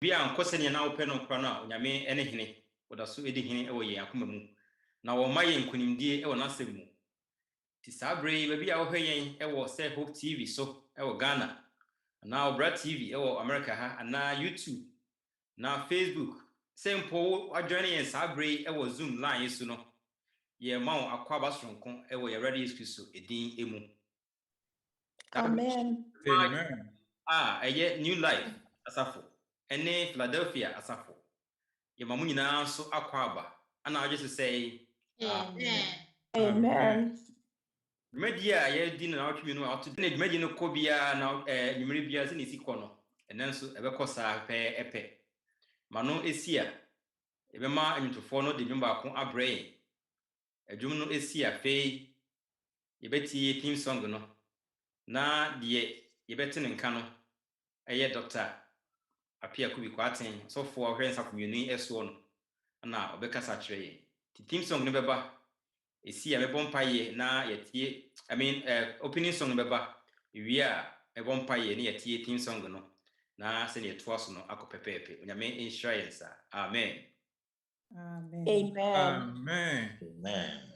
Bia nkosene na ope no kra no onyame ene hene woda so edi hene ewo ye akoma mu na wo maye nkunimdie ewo nasem mu ti sabre ba bia wo hwen ewo say Hope TV so ewo Ghana na Obra TV ewo America ha ana YouTube na Facebook sempo adjoin yen sabre ewo Zoom line yesu no ye mawo akwaba soronko ewo ye ready excuse edin emu. Amen. Amen. Eye New Life asafo ene Philadelphia asafo ye mamu nyina so akwaba ana agye say Amen. Media ye di na otwe no ato na dwumadi no kɔ bia na nwumere bia se ne sikɔ no enenso ebekɔ saa pɛ epe mano esia ebema anyutofo no de dwum ba ko abrɛ adwum no esia fei yebeti team song no na de yebeti ne nka no eye Dr. Appiah Kwarteng so for hwen safo mienu eso no na obekasa kyerɛ ye team song no beba esi ya mebompa ye na yetie opening song beba wi a ebompa ye na yetie team song no na se ne toa so no akopepepe onyame insurance amen. Amen. Amen. Amen. Amen.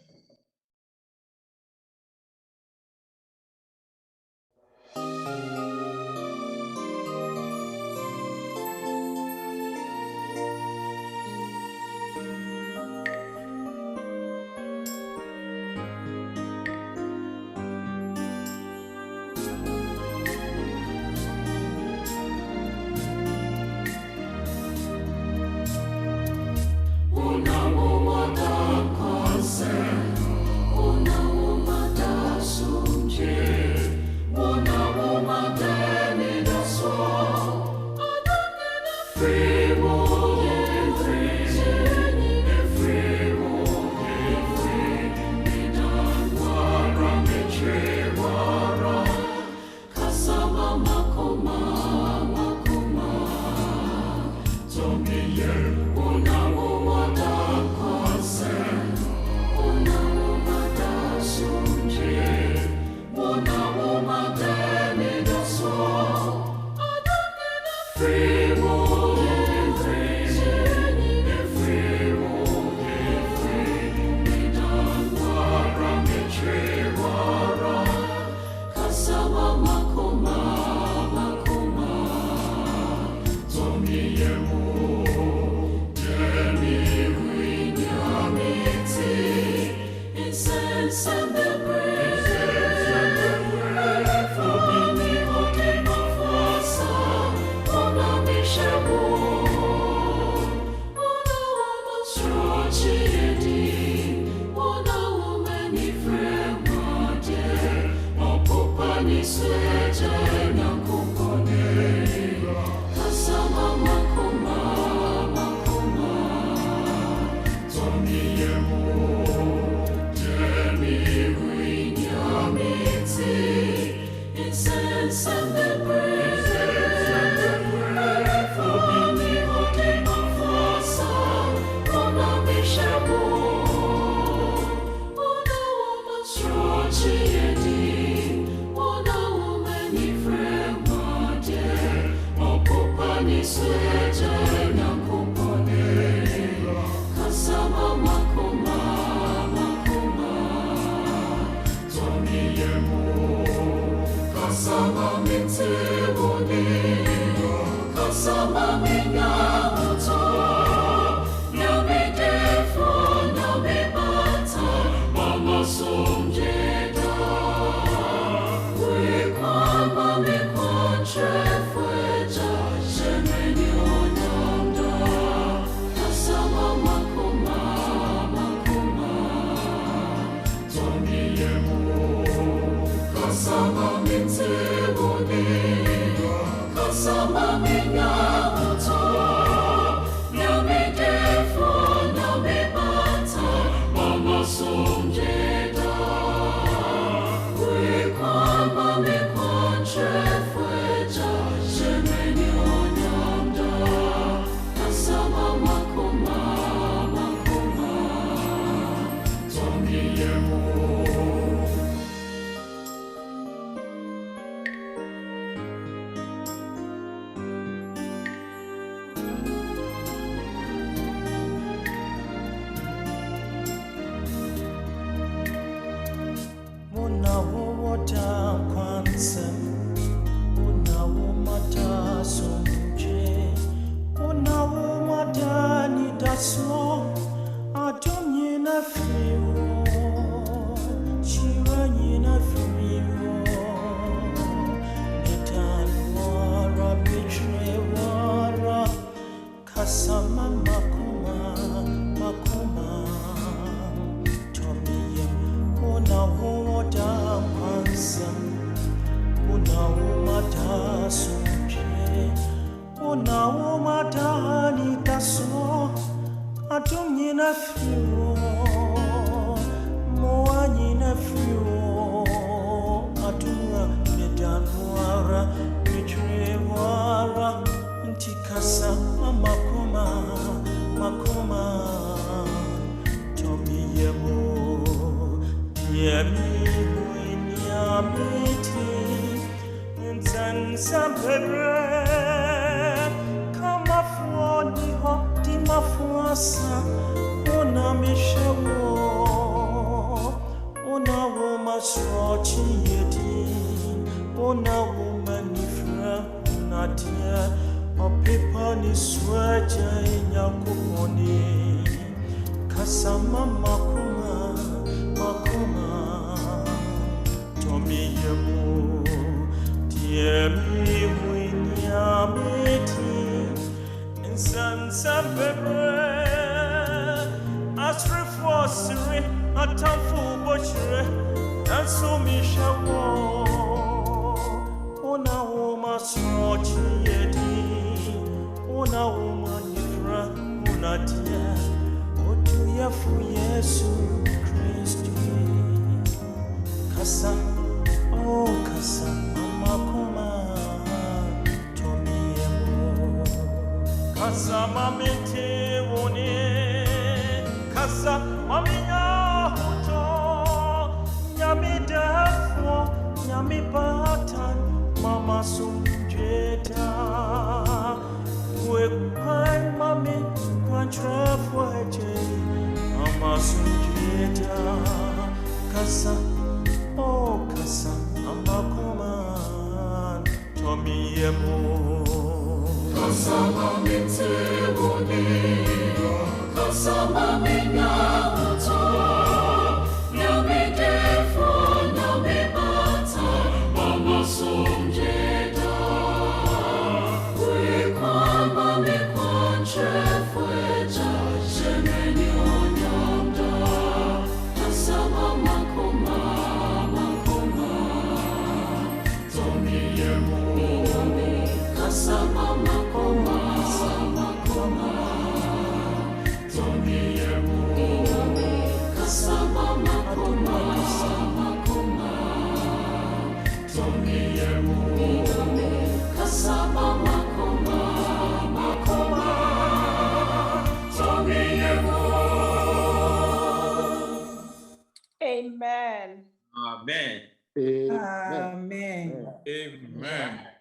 Amen. Amen. Amen. Amen. Amen.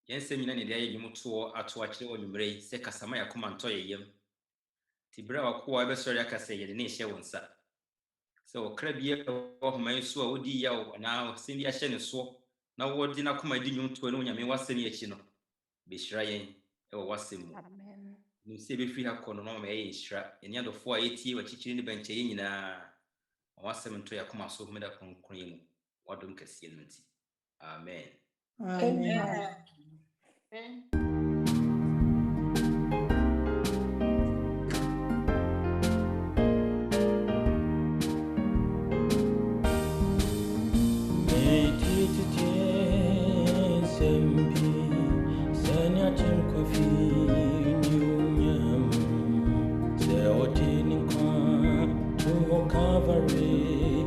Yɛnsɛm nyina ne de ayɛ dwomtoɔ ato akyerɛ wɔ nwummere yi sɛ kasama yɛ akoma ntɔ yɛ yam. Nti berɛ a wakoa ɛbɛsɔre aka sɛ yɛde ne nhyɛ wo nsa. Sɛ wɔkra bia wɔ homa yi so a wodi yaw anaa ɔsɛm bi ahyɛ ne soɔ na wɔde n'akoma di dwomtoɔ ne onyame wasɛm yi akyi no. Bɛhyira yɛn ɛwɔ wasɛm mu. Amen. Nim sɛ bɛfiri ha kɔ no na ɔma yɛyɛ nhyira. Yɛne adɔfoɔ a yɛtie wɔkyikyiri ne bɛnkyɛ yɛ nyinaa. Wasɛm ntɔ yɛ akoma so homeda kronkron yi mu. Wadom kɛseɛ no nti. Amen. Amen. Calvary,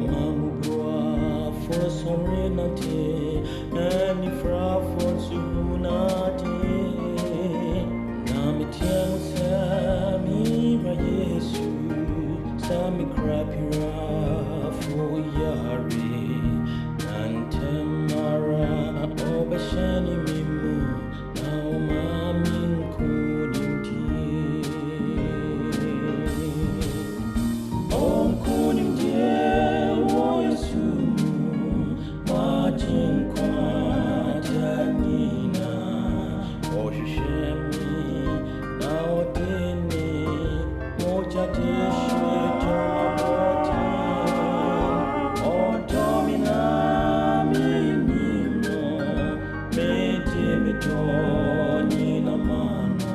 mamubua for serenity and ifra for sunati namitiam sami ra yesu sami krapira for yari nantemara obeshani mimu now mamin kudinti om kudinti wo yesu majin kwatanina oshishemi na otene moja deshe tomaboti otomina minimo metebetoni na mano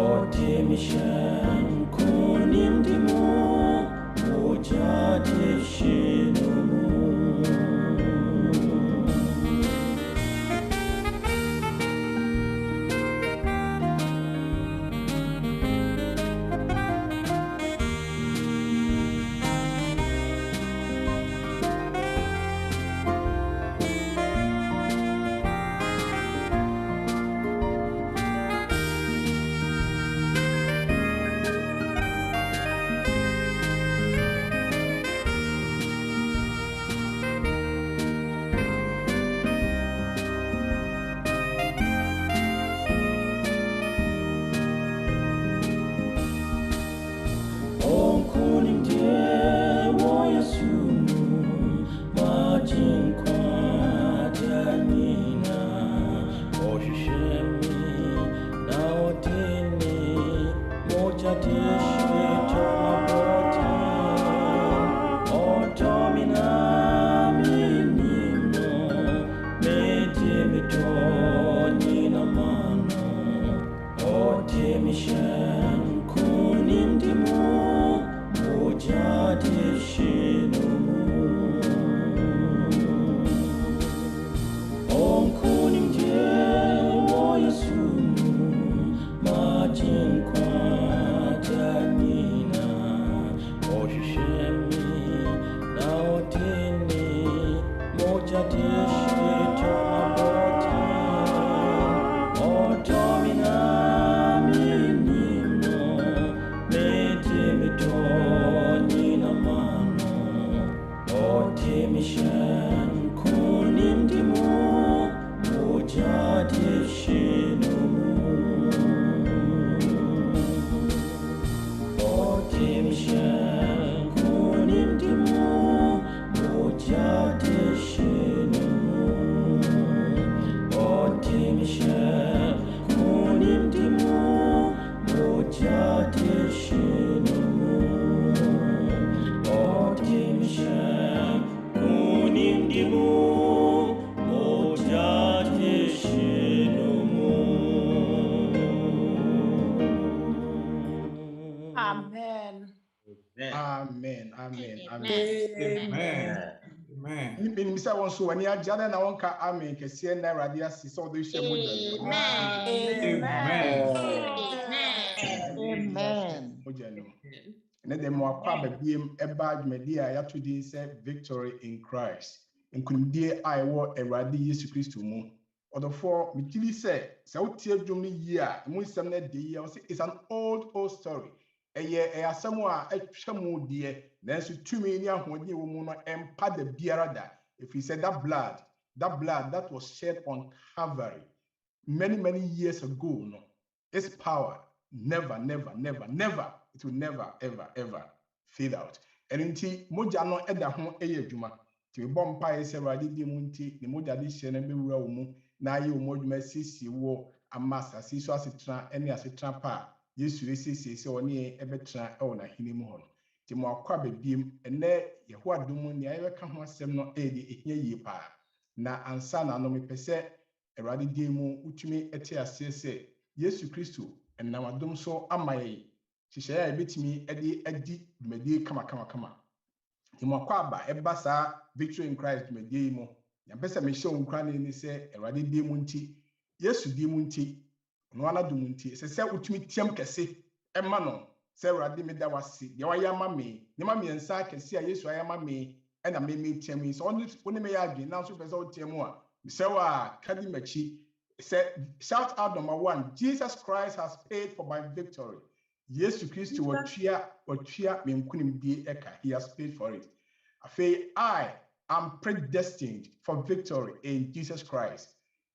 otemishan kunimdimo moja deshe Amen. Amen. Amen. Amen. Amen. Mr. Wonso when you jana na wonka amen kese na radia si so do she moja. Amen. Amen. Moja no. Na dem mo akwa babiem eba adwumadi a yato din say victory in Christ. Nkunimdie a ewo Awurade Yesu Kristo mu. Odofo mitili say wotie adwum ni yi a mu nsem na de yi say it's an old story. Eye asem a atwamu de nanso tumi ni ahodi wo mu no empa da biara da. If he said that blood that was shed on Calvary many years ago, no, its power never, it will never, ever fade out. And inti moja no eda ho eye adwuma. Ti bompa ese Awurade di mu nti ne moja de hye na bewura wo mu na aye wo modwuma sisi wo amasa siso asetra ene asetra pa Yesu resisi se one ebetra e wona hene mu ho no. Ti mo akwa babiem ene Yehowa dum ne aye ka ho asem no edi ehia yi pa. Na ansa na no mepese Awurade di mu utumi ete ase se Yesu Kristo enam adom so amaye hyehyɛ a ebetimi edi dwumadi kama Timokwa aba eba saa victory in Christ dwumadi mu ya pese me hye nkra ne ni se Awurade di mu nti Yesu di mu nti no ana dum nti se utumi tiam kese ema no Say Radi me that was see. Yawa yama me. Nema me ensa kesi a Yesu ayama me. And I me tiemi. So only me again. Now so person tiemua. Say wa kadi mechi. Say shout out number 1. Jesus Christ has paid for my victory. Yesu Christ watchia me nkunim die eka. He has paid for it. I am predestined for victory in Jesus Christ.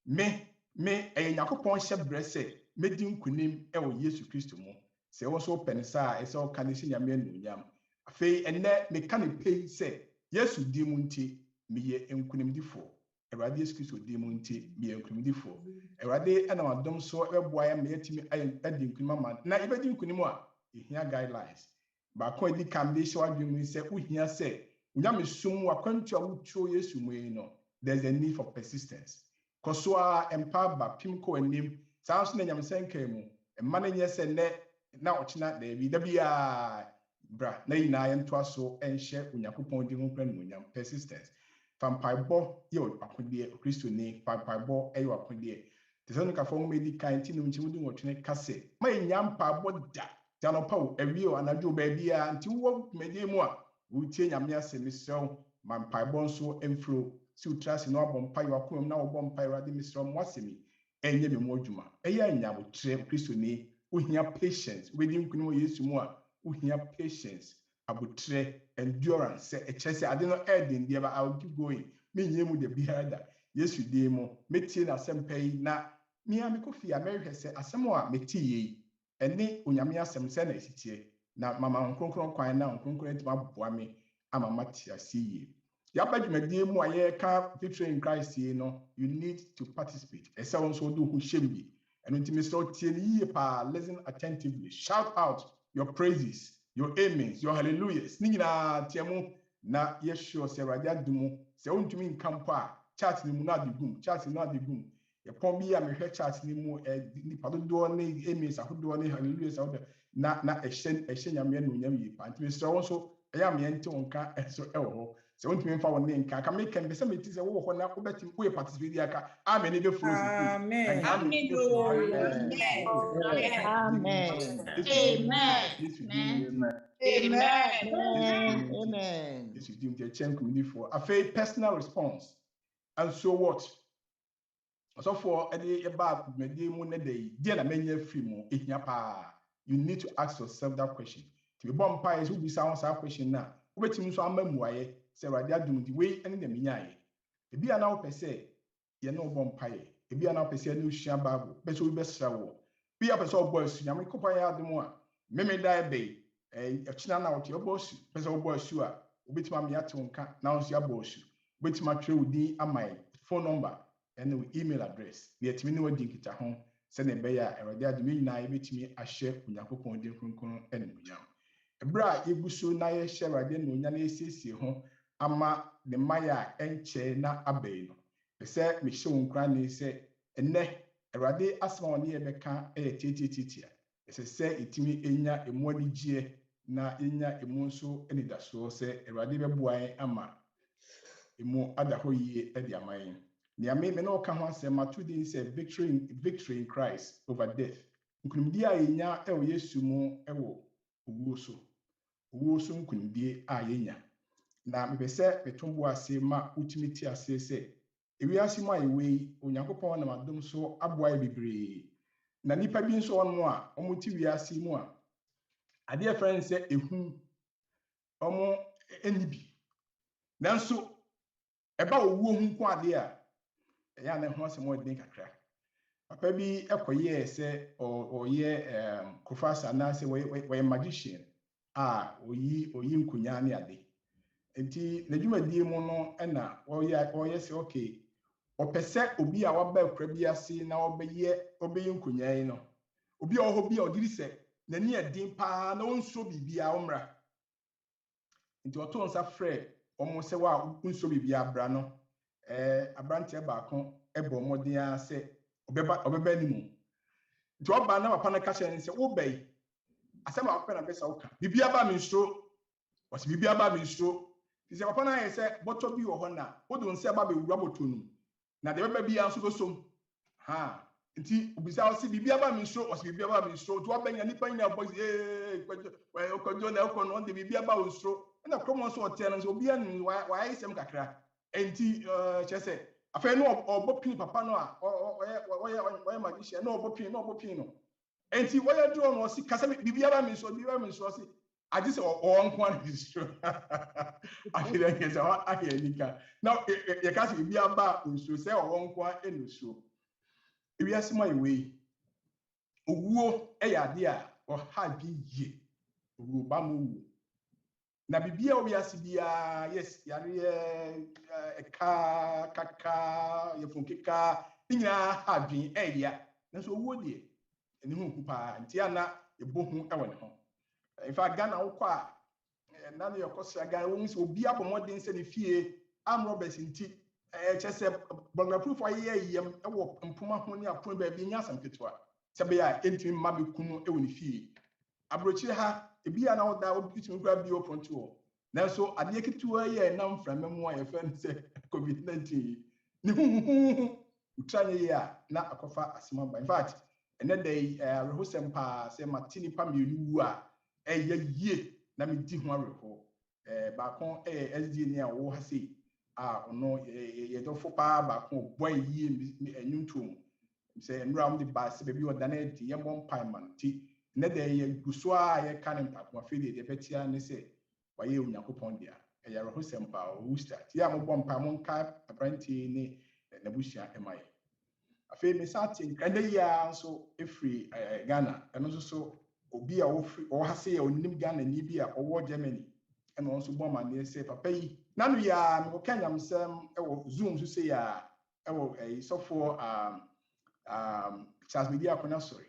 Me yakopon shebre se me di nkunim e wo Yesu Kristo mu. Se wo so penisa e se o kanisi nyame anunyam. Afei enne me kan pay se Yesu di mu nti me ye nkunim difo. Ewrade Yesu Kristo di mu nti me ye nkunim difo. Ewrade ana wadom so eboa ya me yetimi adi nkunim ama. Na ibedi nkunim a ehia guidelines. Ba ko edi kamde se wadwemu se uhia se unyame sum wakwantu a wutuo Yesu mu yi no. There's a need for persistence. Koswa empower pimko enim sounds na nyamsenka mu emma na nyese ne na ochina da bia bra na yina yento aso enhye Onyankopɔn di ho kran mu nyam persistence fampaibo ye akode Kristo ni fampaibo eyo akode tesonika fo medi kan ti no nchimudu nwotwe kase ma nyam paabo da jano pawo ewio anajo ba bia nti wo medi mu a wo tie nyame asemi sew mampaibo nso emflo si utrasi no abompa yo akom na obompa Awurade misrom wasemi enye me modwuma eya nyabo tre Kristo ni uhia patience wedi nkunu Yesu mu a uhia patience abutre endurance se echese ade no edin dia ba I will keep going me nyemu de biada Yesu die mu metie na sempai na mia me kofi America se asemo a metie yi ene onyame asem se na esitie na mama nkronkron kwan na nkronkron entima boa me ama mate asiye. Yabadwumadie mu aye ka victory in Christ ye no you need to participate. Esa won so do hu shembi eno ntimi so tie ni pa listen attentively. Shout out your praises, your amens, your hallelujahs. Ni nyina tiemu na ye sure se Awurade adumu se wontumi nkampo a chat ni mu na digum chat ni na digum ye pon bi ya mehwe chat ni mu ni padodo ne amens ahodo ne hallelujahs ahodo na ehye nyame no nyam yi pa ntimi so won so eya me ente wonka eso ewo se won't mean for one name can make can be some it is a wo na ko betim we participate aka amen e be flow Amen. Amen. This is the change community for a fair personal response. And so what? So for any about me mu na day dia na menye free mo ehia pa. You need to ask yourself that question. To be born pie is who be sound question na. Obetim so amamuaye se Awurade adum di we ene na menyaye. Ebi ana wo pese ye no bom paye. Ebi ana wo pese na ohia Bible. Be so be sra wo. Bi ya pese obo asu nyame kopa ya adum a. Meme dai be echina na wo te obo asu. Pese obo asu a obetima me ate wonka na wo sia obo asu. Obetima twe udi amai phone number and email address. Ne etimi ne wadi nkita ho se na be ya Awurade adum nyina ebetimi ahye Onyankopɔn de kronkron ene munyam. Ebra egusu na ye hye Awurade no nya na esiesie ho ama the maya enche na abai no pese me hye wonkra ne se enne Awurade asema woni ye beka titititia ese se etimi enya emu adigye na enya emu nso enidaso se Awurade beboan ama emu adaho yie edi aman ne ame me no ka ho asema to din se victory in Christ over death nkunimdi a yenya e wo Yesu mu e wo uwo so nkunimdi a yenya na mebese betombo ase ma ultimate ase se ewiase ma yewe Onyankopɔn na madom so aboa bebre na nipa bi nso ono a omuti wiase mu a ade friend se ehu omo enibi nanso eba owuo hu nko ade a ya na ho asemo den kakra papa bi ekoye se oye kofasa na se we magician oyi nkunya ne ade enti n'adwumadie mu no na oye se okay opese obi a waba akra bi ase na obeye nkunya yi no obi a oho bi a odiri se nani adin pa na onso bibia omra enti oto nsa frɛ omo se wa onso bibia bra no abrante ba ko ebo modin a se obeba ni mu enti oba na papa na ka hye se wo bai asema papa na besa wo ka bibia ba mi nso wasi bibia ba mi nso ti se papa na ye se boto bi wo ho na wo do nse ba be wura boto nu na de beba bia nso do som nti obisa o si bibia ba mi so o si bibia ba mi so to abanya nipa nya boy kwajo na ekọ no de bibia ba o so na kromo so ote no so obia ni wa isem kakra enti chese afa no obopin papa no a oye magician no obopin no enti woye do no si kasa bibia ba mi so si aji se o nko an distro afira ke se wa ahia nika now ye ka se bibia ba o so se o nko an enuso ewiase ma iwe owuo ade a ha bi ye owuo ba mo wu na bibia owiase bia yes yare kaka ye funkeka nyina ha dwen eya na so owuo de eni hu kupa nti ana ebohu ewo ne ho in fact Ghana wokọ a na ne yokosia Ghana wo nsi obi abomodin se ne fie am robbers nti chese blogger proof aye yem ewo mpoma ho ne apon ba bi nya asam ketwa sebe ya entimi mma be kunu ewo ne fie abrochi ha ebi ya na oda obitimi kura bi open to na so ade ketwa ye na mframa mu aye fa se covid-19 ni hu utranye ya na akofa asima ba in fact ene dey rehosem pa se matini pa mienu a yie na me di ho areho ba kon SD ni a wo ha sei ono ye dofo pa ba kon boy yie enuntum se nra am di ba se be oda na di ye bon pai man ti ne de ye guso a ye kan mpako afeli de betia ne se wa ye Onyankopon dia ye rehosem pa o start ya mo bon pai mon ka apprenti ni na busia emaye afi me satin kande ya so efri Ghana eno so obi a o ha se ya onim Ghana ni bi a owo Germany eno nso bo ma ne se papa yi nanu ya me kanyam sem ewo zoom so se ya ewo so for Charles media kona sorry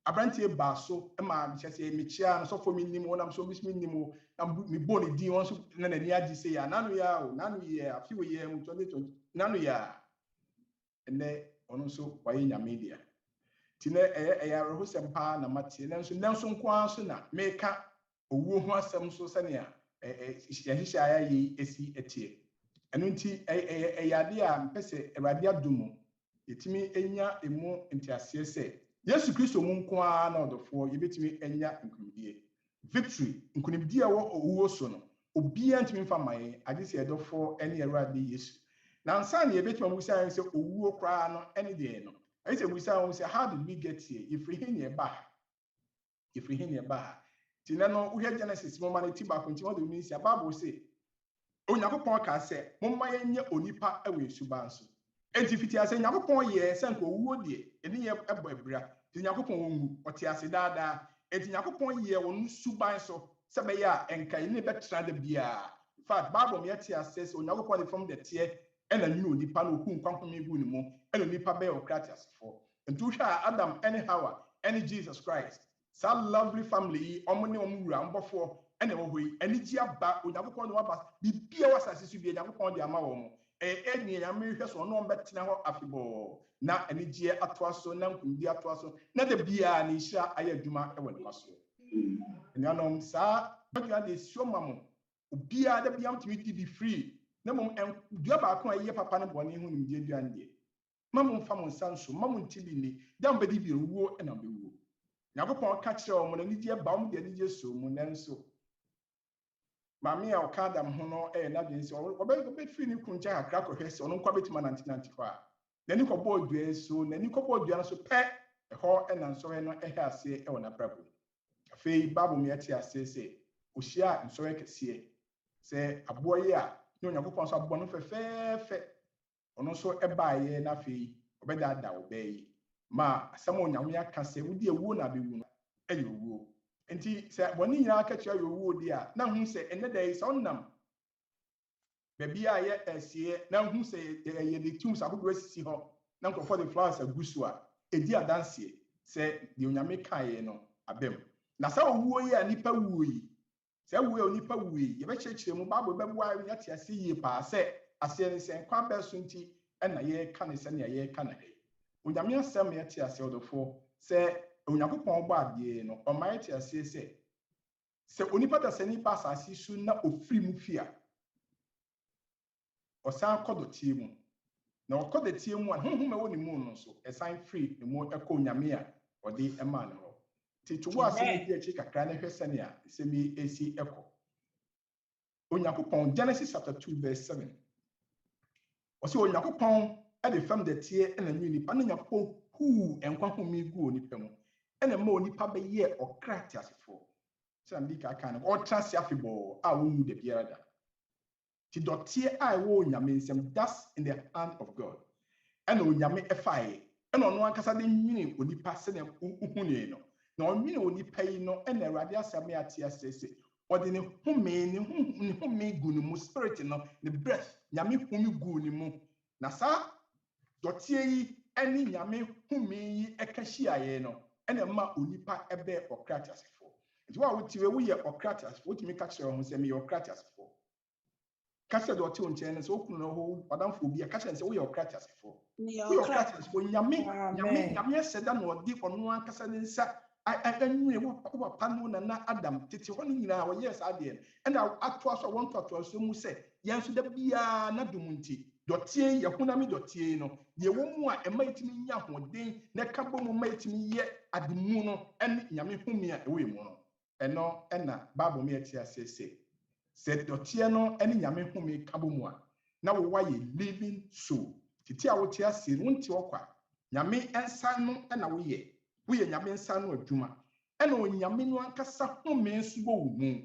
abrantie ba so e ma bi se me chia no so for minim wonam so bismi nimo na me bo ne din won so na ni adi se ya nanu ya afi we ye mu 2020 nanu ya ene ono so waye nya media tine eya rehosem pa na mate nanso nko anso na meka owuo ho asem so sene a hihia aya yi esi etie eno nti eyade a mpese Awurade adumu yetimi enya emu ntiase se Yesu Kristo mu nko a na odofo yebetimi enya nkunimdie victory nkunimdie wo owuo so no obi antimi mfa maye ade se edofo ene Awurade Yesu na nsa na yebetimi mu say se owuo kra no ene de no I say we say how did we get here? If we hear ba. Tinano we hear Genesis mo man ti ba ko nti what do mean say Bible say Onyankopon ka say mo ma yenye onipa ewe suban so. Enti fiti ase Onyankopon ye se nko wuo de eni ye ebo ebra. Ti Onyankopon wonwu oti ase daada. Enti Onyankopon ye wonu suban so se be ya enka ni betra da bia. In fact Bible me ati ase say Onyankopon from the tie ena nyu onipa no ku nkwankwan egu ni mu ena onipa be Ocratius for ntu hwa Adam any Hawa any Jesus Christ so lovely family omone omwura mbofo ena wo hoi ani ji aba Onyankopon no aba bibia wasase su bi Onyankopon de ama wo mo eni ya me hwe so no mbetena ho afibo na ani ji atoaso na nkumdi atoaso na de bia ni hira aye adwuma e woni maso enanom sa badua de siomamo obia de bia mtimi di free na mom dua ba ko aye papa ne bone hu nim die dua ndie mamum fa mon sanso mamum tibi ni dam bedi bi ruwo na bewo Yakopon ka kire o mo ni die ba mo de ni je so mo nanso mame a o ka dam ho no na de nsi o be free ni kunja akra ko hwese ono kwa betima 1990 kwa na ni ko bo dua so na ni ko bo dua so pe ho na nso he no he ase wona brabo afei babu me ati ase se ohia nso he kese se aboye a ni Onyankopon so abo no fefefe ono so ebaaye na afei obeda da obeyi ma asem Onyame aka se wudi ewuo na bewu ayi owuo enti se boni nyina aka chia owuo di a na hu se ene da is onnam bebi a ye esie na hu se ye de tum sabodo asisi ho na nko for the flowers agusu a edi adanse se de Onyame kae no abem na sa owuo yi a nipa wuo yi se wuo nipa wuo yi ye be chechire mu Bible bebu a nya te ase yi pa se ase ne se kwa be so nti na ye ka ne se ne ye ka na he Onyame asem ye te ase odofo se Onyankopon gba ade no o ma ye te ase se onipa da se ni pa asase su na ofiri mu fia o san kodo tie mu na ɔkɔ de tie mu a honhom ɛwɔ ne mu no so ɛsan free ne mu ɛkɔ nyame a ɔde ɛma ne hɔ ti to wa asɛm bi akyi kakra na hwɛ sɛnea asɛm bi esi ɛkɔ Onyankopɔn Genesis chapter 2 verse 7 ɔsɛ Onyankopɔn ɛde fam de tie ɛna nwi nipa na Onyankopɔn huu ɛnkwa homi gu onipa mu ɛna ma onipa bɛyɛ ɔkra te asefo sɛ ndi ka kan ɔtra se afebɔ a wɔwu de biara da ti dɔteɛ a ɛwɔ onyame nsɛm that's in the hand of God ɛna onyame ɛfae ɛna ɔno ankasa de nwini onipa sɛ na uhune no na ɔnwini onipa yi no ɛna Awurade asɛm ya te asese ɔde ne home gu ne mu spirit no ne breath nyame home gu ne mu na saa dɔteɛ yi ɛne nyame home yi ɛka hyiaeɛ no ɛna ma onipa ɛbɛ ɔkra asefo nti wa wotiwe wo yɛ ɔkra asefo wotumi ka kyerɛ ho sɛ me yɛ ɔkra asefo ka kyerɛ dɔteɛ o nkyɛn no sɛ okunu no ho wadamfo bi ka kyerɛ sɛ wo yɛ ɔkra asefo wo yɛ ɔkra asefo nyame ɛsɛda na ɔde ɔno ankasa ne nsa anwie wo papa no na Adam tete hɔ no nyinaa wɔyɛ saa deɛ ɛna atoa so wɔn toatoa so mu sɛ yɛn so da biara na dum nti dɔteɛ yɛ honam dɔteɛ no deɛ wɔ mu a ɛma yɛtumi nya hoden na ka bɔ mu ma yɛtumi yɛ ademu no ɛne nyame home a ɛwɔ mu no ɛno ɛna Bible me ɛte asese sɛ dɔteɛ no ɛne nyame home ka bɔ mu a na wo yɛ living soul tete a wote ase no nti ɔkwa nyame ɛnsa no ɛna woyɛ nyame nsa no adwuma ɛna onyame no ankasa home nso wɔ mu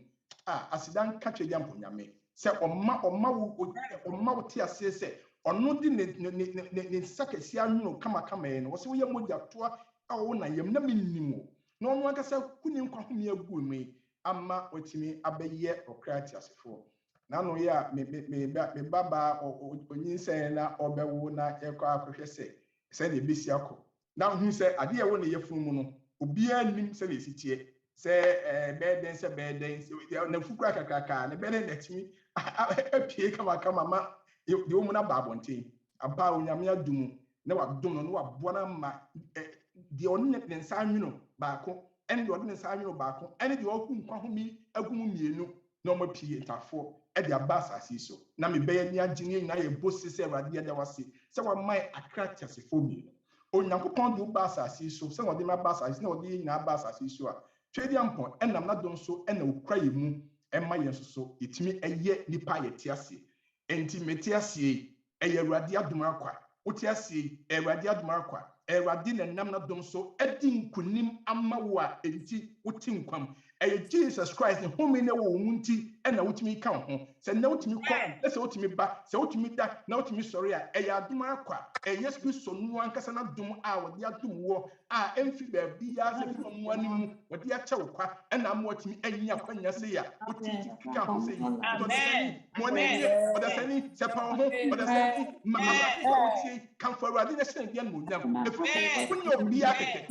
a asidan ka twɛ yampo nyame sɛ ɔma wo te ase sɛ ɔno de ne sakasi anwo kama no wɔ sɛ woyɛ mogya toa a wo na yam na minnim wo na ɔno ankasa kuni nkwa home agu mu ama otimi abɛyɛ ɔkra te asefo na no yɛ a me baba onyinsɛn na ɔbɛwo na ɛkɔ akɔhwɛ sɛ ne besi akɔ na hu sɛ ade ɛwɔ ne yɛfunu mu no obiara nim sɛ ne sitie sɛ bɛden sɛ bɛden na fukura kakaka ne bɛden na timi apie kama ma de wo mu na ba abɔnten aba onyame adum na wadom no na waboa na ma de ɔne ne nsa anwino baako ɛne de ɔde ne nsa anwino baako ɛne de ɔku nkwa ho mi agu mu mienu na ɔma pie ntafo ɛde aba asase so na me bɛyɛ ni agye na yɛ bosi sɛ Awurade ɛda wase sɛ wamai akra tiasefo mi Onyankopɔn de ba asase so sɛ ɔde ma ba asase na ɔde nyina ba asase so a twedi ampɔ ɛnam na dom so ɛna okura yɛ mu ɛma yɛn so yɛtumi ɛyɛ nipa yɛte ase enti mete ase ɛyɛ Awurade adom akwa wote ase Awurade adom akwa Awurade na nam na dom so ɛdi nkunim ama wo a enti wote nkwam ɛyɛ Jesus Christ ne home ne wo mu nti ɛna wotumi ka ho sɛ na wotumi kɔ sɛ wotumi ba sɛ wotumi da na wotumi sɔre a ɛyɛ adom akwa ɛyɛ Kristo no ankasa na dom a wɔde adom wo a ɛmfi baabi ya sɛ fi ɔmo animu wɔde akyɛ wo kwa ɛna ama wotumi anya kwanya sɛ ya wotumi ka ho sɛ amen ɔdasani sɛ pa ho ɔdasani mama wotie kamfo Awurade na hyɛn bia no nyam ɛfi ko ne obi akeke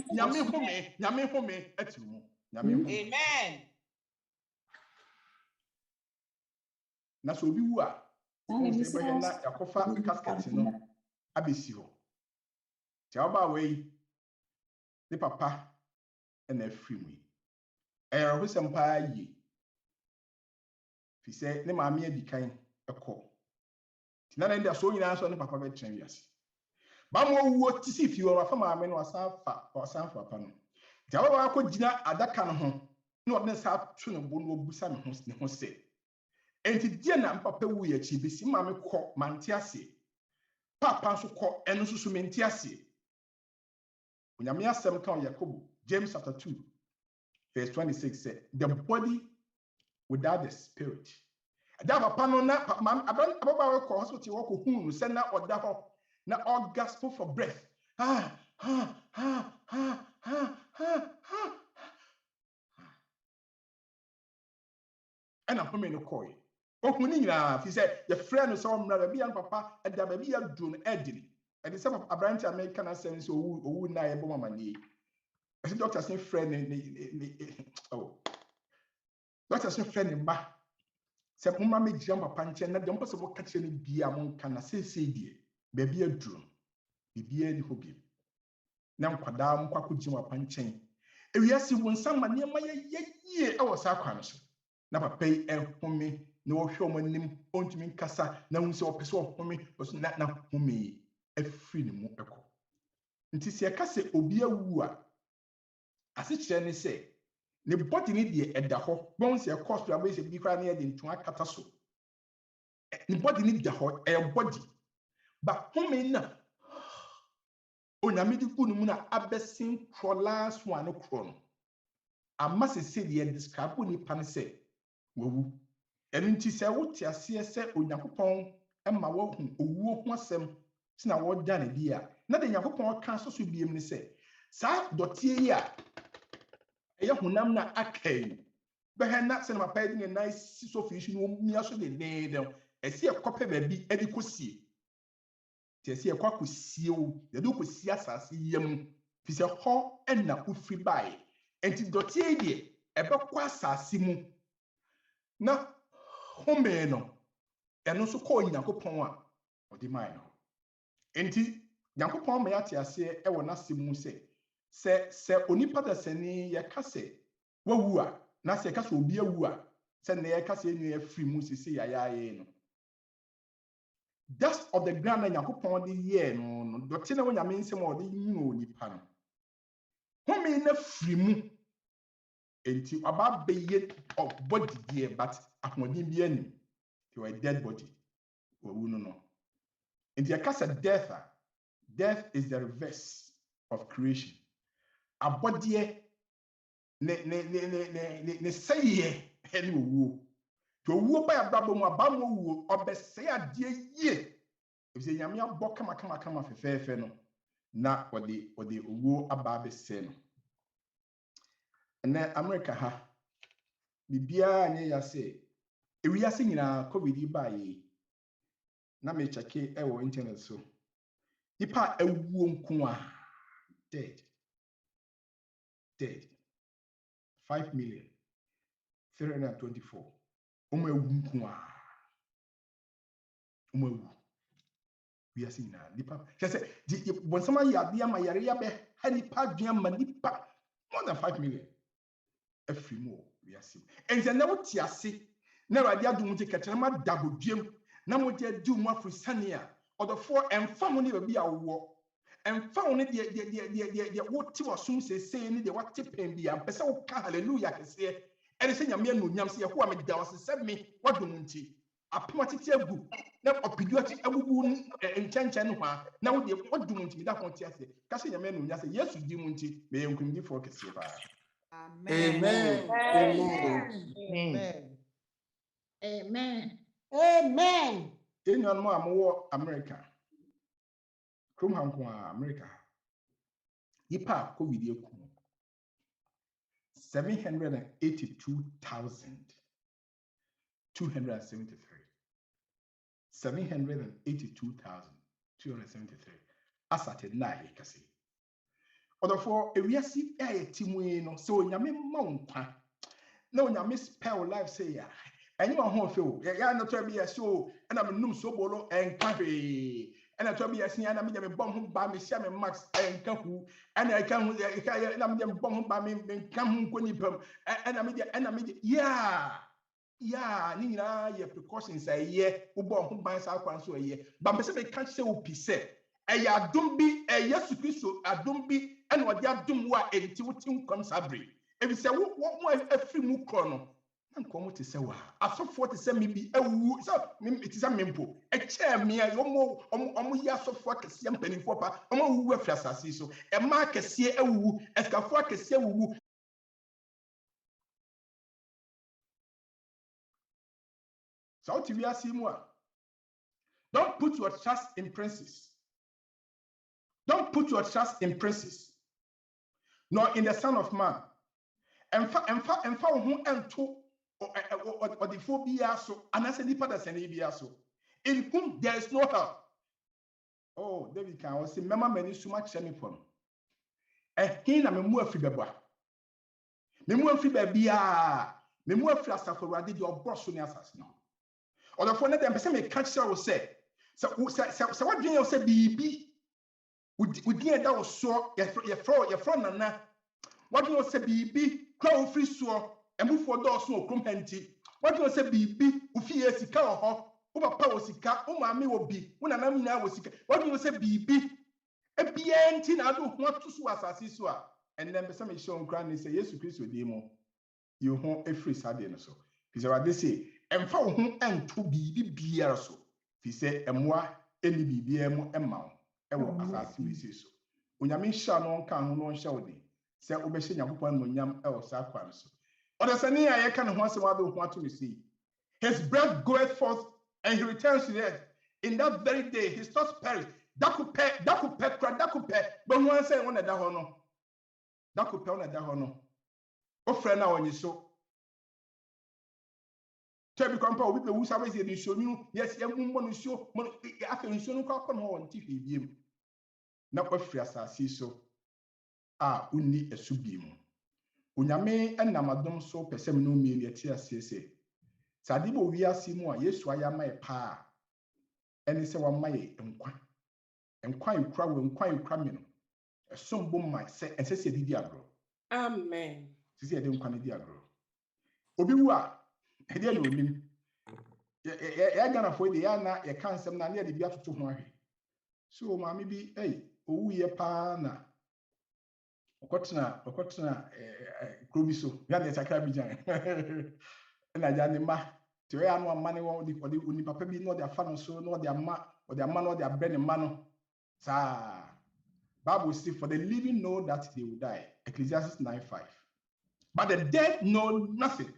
nyame home atimu amen. Na so obi wu a ɔsɛ na yakofa casket no abesi hɔ. Tia oba wei ne papa na afiri mu. Ɛyɛ ho sɛmpa yi. Fi sɛ ne maame adi kan ɛkɔ. Tina na ndia so nyina so ne papa bɛtena wiase. Ba mo wuo tisi fi wɔ afa maame no wasan fa papa no. Tia oba akɔ gyina adaka no ho. Na ɔde sa to no bo no obusa ne ho sɛ enti die na mpapa wu ya chi besi maame kɔ mante ase papa nso kɔ ɛno nso so mente ase onyame asɛm kan Yakob James chapter 2 verse 26 say the body without the spirit da papa no na ababa kɔ hospital wɔ kɔ hunu sɛ na ɔda hɔ na all gasp for breath ɛna home no kɔe ohuni nyina fi sɛ your friend no so mra ba bia papa ada ba bia duro no edini and some of Abraham American sense owu na ye boma mani ese doctor say friend doctor say friend ba sɛ mama me gira papa nkyɛn na de mpɔ sɛ mo ka kyerɛ ne bia mo nka na sɛ die ba bia duro bibia ni hobi na nkwada mo kwakɔ gira papa nkyɛn ewiase wo nsa ma ne ma ye ɛwɔ saa kwa no so na papa yi ɛhome na wɔhwɛ ɔmo anim ɔntumi nkasa na hu sɛ ɔpɛ sɛ ɔhome na home afiri ne mu ɛkɔ nti se yɛka sɛ obi awu a ase kyerɛ ne sɛ ne body ne deɛ ɛda hɔ bɔn sɛ ɛkɔ so abɛyɛ sɛ bi kora ne yɛde ntoma akata so ne body ne da hɔ ɛyɛ body ba home na onyame di ku no mu na abɛsen kro last one no kro no ama se deɛ describe nipa ne sɛ wawu ɛno nti sɛ wote aseɛ sɛ onyankopɔn ɛma wahu owuo ho asɛm sina wɔda ne di a na de nyankopɔn ka so biem ne sɛ saa dɔteɛ yi a ɛyɛ honam na akai bɛhɛ na sɛ na papa yi ne na si so fi shi no mia so de ne ɛsi ɛkɔpɛ baabi ɛde kɔsie tie ɛsi ɛkɔ akɔsie o yɛde kɔsie asase yam fi sɛ hɔ ɛna ofiri bae enti dɔteɛ yi deɛ ɛbɛkɔ asase mu na home no ɛno nso kɔɔ nyankopɔn a ɔde mae no enti nyankopɔn ma yɛate aseɛ ɛwɔ n'asɛm mu sɛ onipa da sɛne yɛka sɛ wawu a na sɛ yɛka sɛ obi awu a sɛ na yɛka sɛ ɛnu yɛfiri mu sese yɛayɛayɛ no dust of the ground na nyankopɔn de yɛɛ no dɔte na wɔnyame nsɛm a ɔde nyina onipa no home na firi mu enti aba bɛyɛ body deɛ but ahoɔden bi anim you are a dead body wawu no enti yɛka sɛ death is the reverse of creation abɔdeɛ ne sɛyɛ ɛne owuo to owuo ba yɛbrabɔ mu abamo owuo ɔbɛsɛe adeɛ yie ɛfisɛ nyame abɔ kama fɛfɛɛfɛ no na ɔde owuo aba abɛsɛe no ɛnɛ America ha bibiara nyɛ ya sɛ ewiase nyinaa covid ba yi na me check ɛwɔ internet so nipa awuo nko a dead 5,324,000 omo ewu nko a omo ewu wiase nyinaa nipa hwɛ sɛ bonsama yade ama yare ya bɛ ha nipa dua ma nipa more than 5 million afiri mu wiase enze na wote ase na rade adum te kɛtɛrɛ ma dagodwem na mo je du mu afrisania ɔdɔfo emfa ho ne babi awɔ emfa ho ne de wote wasum sesei ne de wate pɛn bia pɛsɛ wo ka hallelujah kɛse ɛde sɛ nyame no nyam sɛ yɛho a me da wase sɛ me wadum nti apema tete agu na opidu ati abubu nkyɛnkyɛn no ha na wo de wadum nti da ho te ase ka sɛ nyame no nyam sɛ yesu di mu nti me yɛnkumdi fo kɛse ba Amen. Anyone more amowo America. Krum hanko America. Yipa COVID eku. 782,273. 782,273. Asate na ye kase. Odofo ewiasi timu no so onyame ma nkwa. Na onyame spell life say ya. And you are home feel. Ya no to be a show, and I'm num so bolo and cafe. And I to be a senior, and I'm a bomb by me, Sam and Max and Kahu, and I come with I'm bomb by me, and come home, and I'm yeah, Nina, your precautions a year, who bomb by South Council a year. But I can't say who piece. A ya don't be a yes to Christo, I don't be, and what ya do what a team comes abri. If you say what more a free move chrono. Nkomo te se wa asofo te se me bi awu so it is a mempo e chair me omo ya asofo akese mpanifo pa omo wu afri asase so e ma akese awu eskafo akese awu so to we asimu a don't put your trust in princes, don't put your trust in princes nor in the son of man emfa wo ho ento or the phobia so and I said the father so in whom there is no help. Oh, David can also remember many so much semi for a hina me mu afi beba me mu afi babia me mu afi asafo rade de oboso ne asase no or the phone them person me catch will say so what do you say bibi would that was so your friend nana what do you say bibi crowd free so and move for doors no come empty. What you say be ufie sika ho papa osika o maame obi wo nanam nyina osika what you say bibi ebia nti na ado ho to so asase so a and then be show nkran ni say Yesu Kristo di mo you ho efiri sade no so because what they say emfa wo ho ento bibi biara so fi say emoa eni bibi emu emma ewo asase we say so onyame hia no nka ho no hia wodi say obehye nyakopon monyam ewo sa kwan so odesani a ye ka ne ho asem ado ho ato me say his breath goeth forth and he returns to the earth in that very day his thoughts perish dakupe but one say one da ho no dakupe one da ho no o frɛ na onyi so tebi kompa obi be wusa we say ni so nu yes ye mu no so mo afa nso no kwa no won ti hwe biem na kwa firi asase so a unni esubi mu onyame enamadom so pesem no mi eti asese sade bo wiase mu a Yesu ayama e pa eni se wa maye nkwa ikura we nkwa ikura me no esombo ma se ensese didi agro Amen. sisi ede nkwa ne di agro obi wu a ede na onim ya gana fo de ya na ye kan sem na ne de bi atoto ho ahwe so maami bi owu ye pa na okotena krobi so ya de sakra bi jan na ja ne ma te ya no amane won di oni papa bi no de afa no so no de ama no de abre ne ma no sa Bible says for the living know that they will die Ecclesiastes 9:5 but the dead know nothing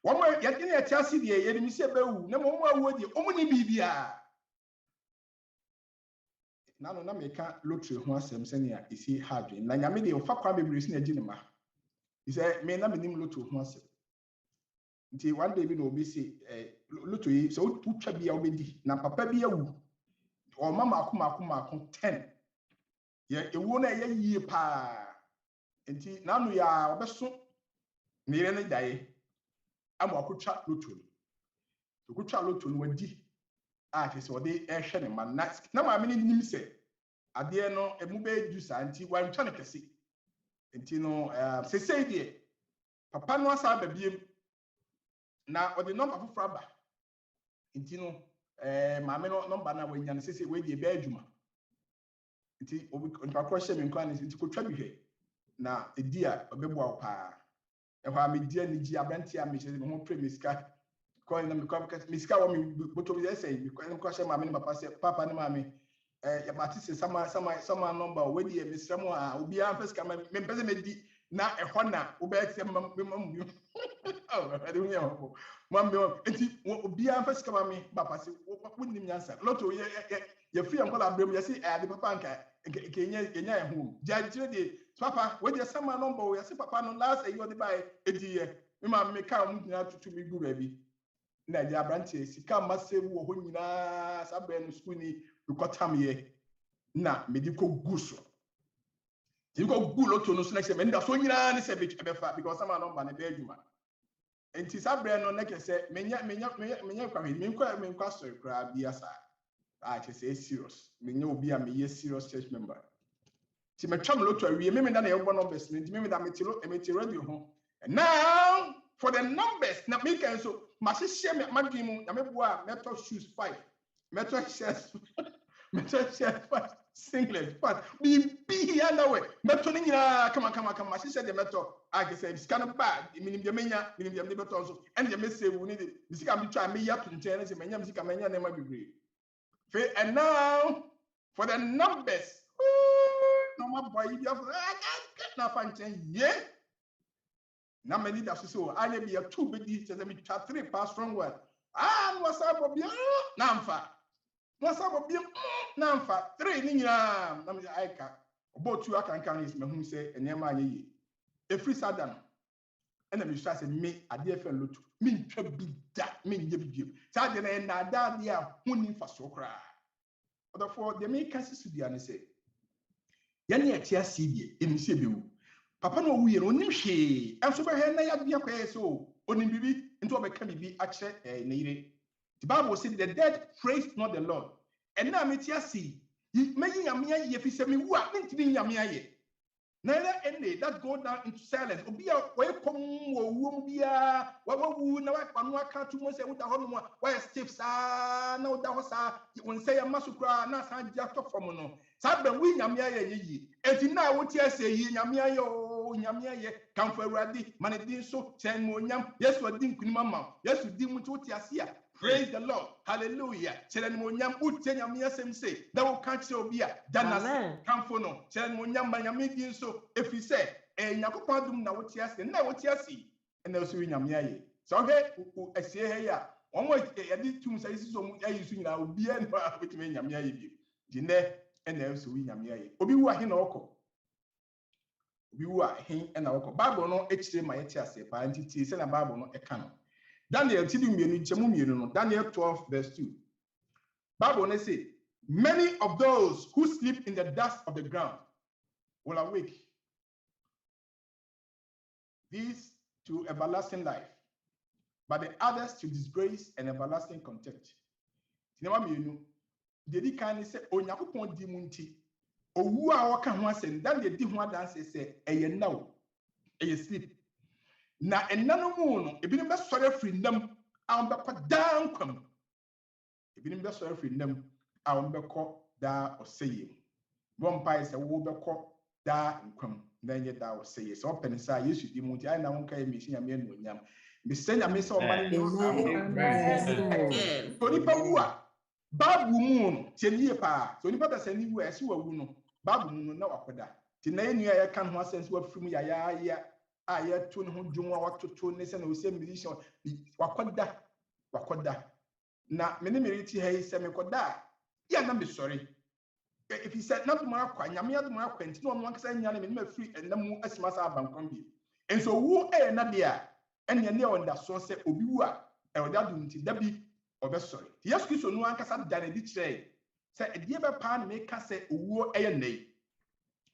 one more ya tin ya tiasi de ye ni se be wu na mo awu de omuni bibia na no na meka lottery ho asem se ne a isi hardware na nyame de ofa kwa bebre si na agi ne ma ise me na menim lottery ho asem nti one day bi no obi say lottery so utwa bia obedi na papa bia wu o mama akoma 10 ye ewo na ye yie pa nti na no ya obeso ne ire ne dae ama akotwa lottery okotwa lottery wadi kese ode ehwe ne ma na ma me nim se ade no emu be ju sa nti wan twa ne kese nti no sesei de papa no asa ba biem na ode number foforo aba nti no ma me no number na wanya ne sesei we de be adwuma nti obi npa ko hye me nkwa ne nti kotwa bi hwe na edi a obeboa pa ehwa me dia ni gi abranti a me hye me ho premiska ko na me ko miska wo me boto bi say me ko hye ma me ne papa say papa ne ma me ya matise sama number we di me srem a obi an feska me pese me di na ehwa na wo be say me mamu oh I don't know mam me enti obi an feska ma me papa say wo nim nyansa lotto ye free am kola brem ye say the papa nka kenya e hu jajire de papa we di sama number we say papa no last year the buy edi ye me ma me ka mu nyina tutu mi gu baby na dia branche sika masebu wo ho nyina sabe no school ni ukotam ye na medical guso diko gulo to no so na se me nda so nyina ni se be fa because sama number na be adwuma enti sabe no na kese menya kwa me nkwa so kra bia sa che say serious menya obi a me ye serious church member ti me twam loto awie me nda na ye bo numbers ni me da me radio ho and now for the numbers na me can so ma hye me madwin mu na me boa metal shoes 5 metal shirts metal shirt 5 singlet 5 be here na way metal ni nyina kama ma hye de metal I say scan bad minim de menya minim de beton so and de me save ni de sika me twa me ya to nchen na se menya me sika menya na ma bibre and now for the numbers no my boy you have na fanchen yeah na many that so I be a 2 big say me 3 pass strong word no sabo bia na mfa no sabo bia na mfa 3 ni nyina na me aika about 2 akankan is me hu say enema anyeye efri sadan ena me sha say me ade efe lotu me ntwa bi da me nye bibiem sa de na da de a huni fa so kra therefore the make cases dia ne say ya ne atia cd eni se bewu papa no wuye no onim hwe enso be he na ya bia kwa so onim bibi nto obeka bibi a kire na ire the Bible says the dead praise not the Lord and na metia see me nyame ye fi se me wu a ntimi nyame aye Neither any that go down into silence. Obia, where come womb bia, what would now I can't to say with the home, why stiffs are no that was when say a masukra, not San Jack from no. Sabba win Yamia ye. As you now what you say, Yamia yo, Yamia, come for Raddy, Manadin so, Chan Monyam, yes, what didn't Mama, yes, you didn't what you see. Praise the Lord. Hallelujah. Cherenmonyam utenya sem say that will catch your beer. Danas come for no. Cherenmonyam mayamidi so if he say yakopon dum na what yasi na what yasi and also nyamia ye. So okay, I say here. One way edit tum say so mu ayi so nyina obi en ba betime nyamia ye bi. Dine and also nyamia ye. Obi wu ahe na okọ. Obi wu ahe na okọ. Bible no echire ma yeti ase pa entity say na Bible no eka no. Daniel 12 verse 2. Bible say, many of those who sleep in the dust of the ground will awake. These to everlasting life, but the others to disgrace and everlasting contempt. Dedi kan say Onyankopon di munti. Owu a waka ho asem dan de di ho adanse say eye naw. Eye sleep. Na enano mu no ebinim be sore free ndam a be ko dan kwam ebinim be sore free ndam a be ko da oseye bon pai se wo be ko da nkwam na nye da oseye so open sa Yesu di mu ti ai na won kai me hia me no nyam me senya me se o mane no so ni pa wu a babu mu no tie nie pa so ni pa da sani wu ese wawu no babu mu no na wakoda ti na enu ya kan ho asense wa firi mu ya aye to ne ho dwom a watoto ne se na o se musician wakoda na me ne meriti hai se me koda ya na me sorry if he said not ma kwa nyame ado ma kwa ntino no ankasa nya ne me ma free enam asima sa abankon bi enso wu na de a ene ne onda so se obi wu a e oda dum ti da bi obe sorry Yesu Kristo no ankasa da ne di kire se edie be pa ne me ka se owu nei